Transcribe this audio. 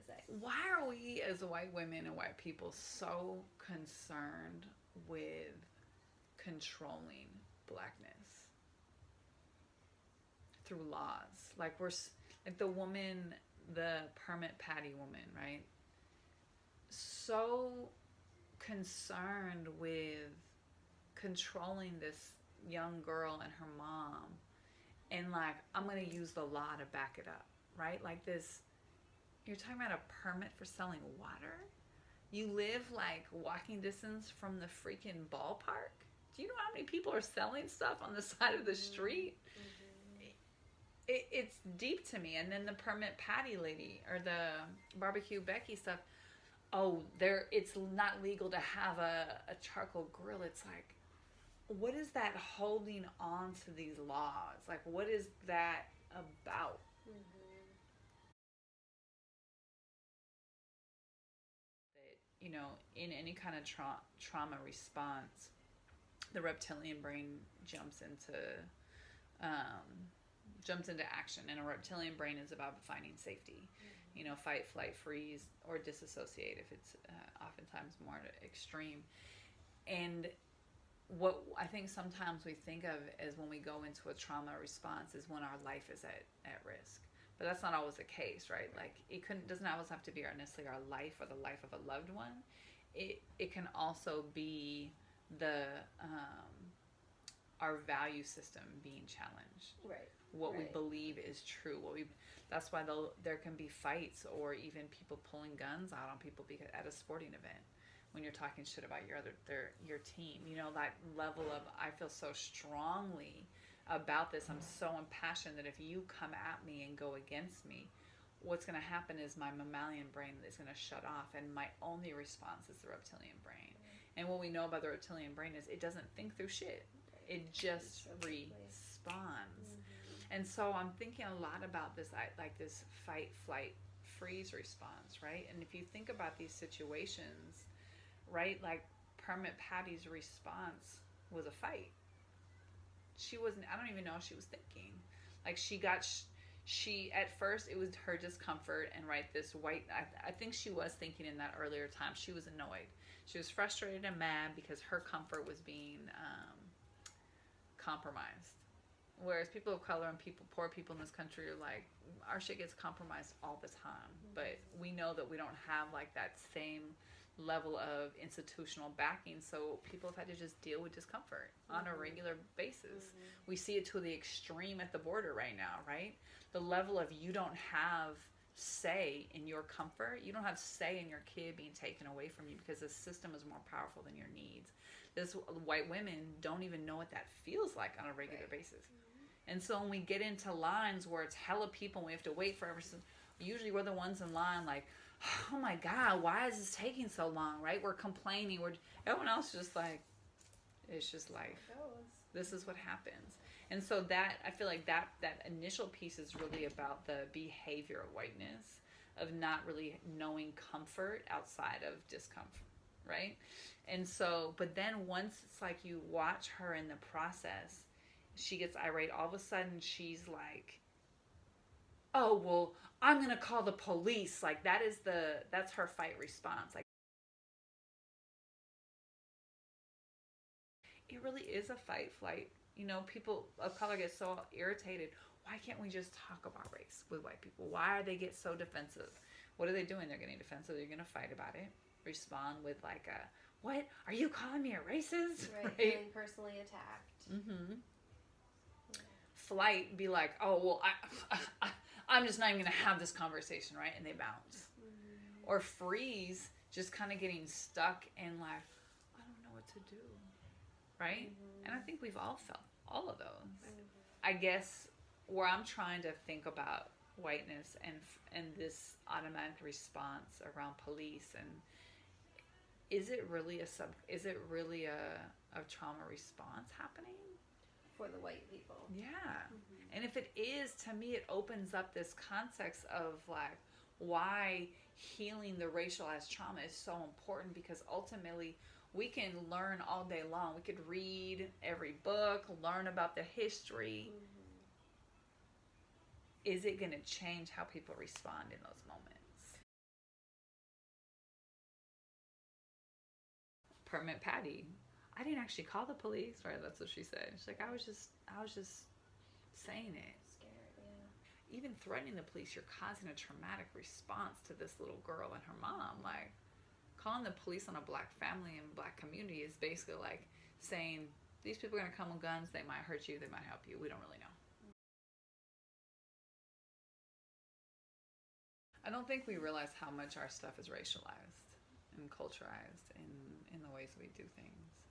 say. Why are we as white women and white people so concerned with controlling blackness through laws? Like like the woman, the permit patty woman, right? So concerned with controlling this young girl and her mom, and like, I'm gonna use the law to back it up, right? Like this, you're talking about a permit for selling water. You live like walking distance from the freaking ballpark. Do you know how many people are selling stuff on the side of the street? It's deep to me. And then the permit patty lady or the barbecue Becky stuff. Oh, it's not legal to have a charcoal grill. It's like, what is that holding on to these laws? Like, what is that about? That, in any kind of trauma response, the reptilian brain um, jumps into action, and a reptilian brain is about finding safety. Fight, flight, freeze, or disassociate if it's oftentimes more extreme. And what I think sometimes we think of as when we go into a trauma response is when our life is at risk. But that's not always the case, right? Like, doesn't always have to be necessarily our life or the life of a loved one. It can also be our value system being challenged. Right. What we believe is true. That's why there can be fights or even people pulling guns out on people at a sporting event when you're talking shit about your team. That level of, I feel so strongly about this. I'm so impassioned that if you come at me and go against me, what's going to happen is my mammalian brain is going to shut off, and my only response is the reptilian brain. And what we know about the reptilian brain is it doesn't think through shit. It just responds. And so I'm thinking a lot about this, like this fight, flight, freeze response, right? And if you think about these situations, right, like Permit Patty's response was a fight. She wasn't, I don't even know if she was thinking. Like she at first, it was her discomfort and, right, this white, I think she was thinking in that earlier time, she was annoyed. She was frustrated and mad because her comfort was being compromised. Whereas people of color and poor people in this country are like, our shit gets compromised all the time. But we know that we don't have like that same level of institutional backing, so people have had to just deal with discomfort on a regular basis. We see it to the extreme at the border right now, right? The level of, you don't have say in your comfort, you don't have say in your kid being taken away from you because the system is more powerful than your needs. White women don't even know what that feels like on a regular basis. And so when we get into lines where it's hella people and we have to wait for everything, usually we're the ones in line like, oh my God, why is this taking so long, right? We're complaining. Everyone else is just like, it's just life. This is what happens. And so that, I feel like that initial piece is really about the behavior of whiteness, of not really knowing comfort outside of discomfort, right? And so, but then once it's like you watch her in the process, she gets irate. All of a sudden she's like, oh, well, I'm going to call the police. Like that's her fight response. Like, it really is a fight flight. People of color get so irritated. Why can't we just talk about race with white people? Why are they get so defensive? What are they doing? They're getting defensive. They're going to fight about it. Respond with like what? Are you calling me a racist? Right. Feeling personally attacked. Flight, be like, oh, well, I'm just not even going to have this conversation, right? And they bounce. Or freeze, just kind of getting stuck and like, I don't know what to do, right? And I think we've all felt all of those. I guess where I'm trying to think about whiteness and this automatic response around police, and is it really a trauma response happening? For the white people. Yeah. And if it is, to me, it opens up this context of like why healing the racialized trauma is so important, because ultimately we can learn all day long. We could read every book, learn about the history. Is it going to change how people respond in those moments? Department Patty, I didn't actually call the police, right? That's what she said. She's like, I was just saying it. Scared, yeah. Even threatening the police, you're causing a traumatic response to this little girl and her mom. Like, calling the police on a black family and black community is basically like saying, these people are going to come with guns, they might hurt you, they might help you, we don't really know. I don't think we realize how much our stuff is racialized and culturalized in the ways we do things.